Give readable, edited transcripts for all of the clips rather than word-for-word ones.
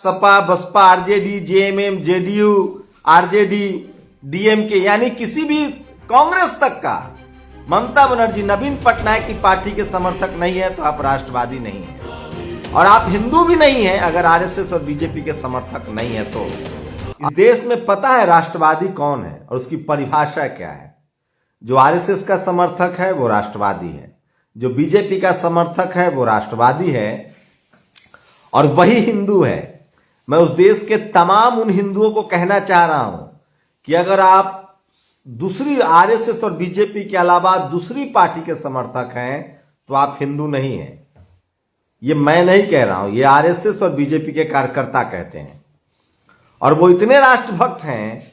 Sapa, Basapa, RJD, JMM, JDU, RJD, DMK यानी किसी भी कांग्रेस तक का ममता बनर्जी, नवीन पटनायक की पार्टी के समर्थक नहीं है तो आप राष्ट्रवादी नहीं है। और आप हिंदू भी नहीं है अगर आरएसएस और बीजेपी के समर्थक नहीं है तो। इस देश में पता है राष्ट्रवादी कौन है और उसकी परिभाषा क्या है। जो आरएसएस का समर्थक है वो राष्ट्रवादी है, जो बीजेपी का समर्थक है वो राष्ट्रवादी है और वही हिंदू है। मैं उस देश के तमाम उन हिंदुओं को कहना चाह रहा हूं कि अगर आप दूसरी आरएसएस और बीजेपी के अलावा दूसरी पार्टी के समर्थक हैं तो आप हिंदू नहीं हैं। ये मैं नहीं कह रहा हूं, ये आरएसएस और बीजेपी के कार्यकर्ता कहते हैं। और वो इतने राष्ट्रभक्त हैं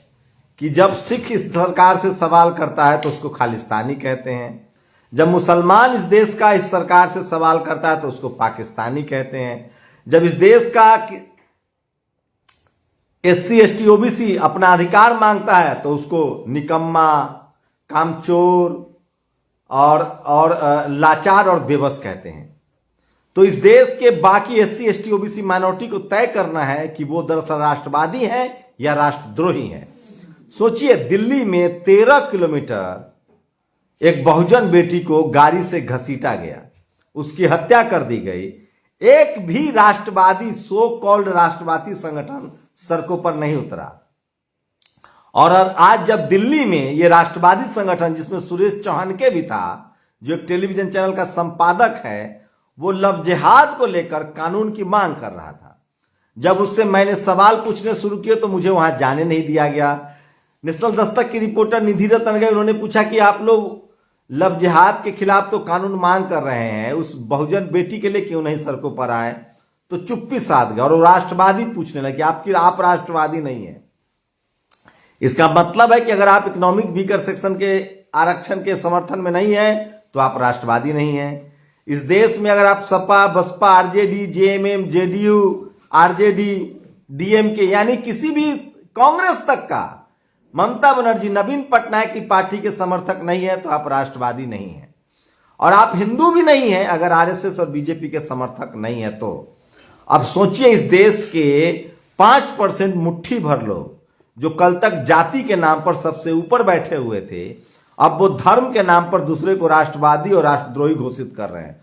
कि जब सिख इस सरकार से सवाल करता है तो उसको खालिस्तानी कहते हैं, जब मुसलमान इस देश का इस सरकार से सवाल करता है तो उसको पाकिस्तानी कहते हैं, जब इस देश का एससी एसटी ओबीसी अपना अधिकार मांगता है तो उसको निकम्मा, कामचोर और लाचार और बेबस कहते हैं। तो इस देश के बाकी एससी एसटी ओबीसी माइनॉरिटी को तय करना है कि वो दरअसल राष्ट्रवादी है या राष्ट्रद्रोही है। सोचिए, दिल्ली में 13 किलोमीटर एक बहुजन बेटी को गाड़ी से घसीटा गया, उसकी हत्या कर दी गई। एक भी राष्ट्रवादी, सो कॉल्ड राष्ट्रवादी संगठन सड़कों पर नहीं उतरा। और आज जब दिल्ली में ये राष्ट्रवादी संगठन, जिसमें सुरेश चौहान के भी था, जो एक टेलीविजन चैनल का संपादक है, वो लव जिहाद को लेकर कानून की मांग कर रहा था, जब उससे मैंने सवाल पूछने शुरू किए तो मुझे वहां जाने नहीं दिया गया। नेशनल दस्तक की रिपोर्टर निधि रतन गए, उन्होंने पूछा कि आप लोग लव जिहाद के खिलाफ तो कानून मांग कर रहे हैं, उस बहुजन बेटी के लिए क्यों नहीं सड़कों पर आए? तो चुप्पी साध गए और वो राष्ट्रवादी पूछने लगे आप राष्ट्रवादी नहीं है। इसका मतलब है कि अगर आप इकोनॉमिक वीकर सेक्शन के आरक्षण के समर्थन में नहीं है तो आप राष्ट्रवादी नहीं है। इस देश में अगर आप Sapa, Basapa, RJD, JMM, JDU, RJD, DMK यानी किसी भी कांग्रेस तक का ममता बनर्जी, नवीन पटनायक की पार्टी के समर्थक नहीं है तो आप राष्ट्रवादी नहीं है। और आप हिंदू भी नहीं है अगर आरएसएस और बीजेपी के समर्थक नहीं है तो। अब सोचिए, इस देश के 5% मुट्ठी भर लोग जो कल तक जाति के नाम पर सबसे ऊपर बैठे हुए थे, अब वो धर्म के नाम पर दूसरे को राष्ट्रवादी और राष्ट्रद्रोही घोषित कर रहे हैं।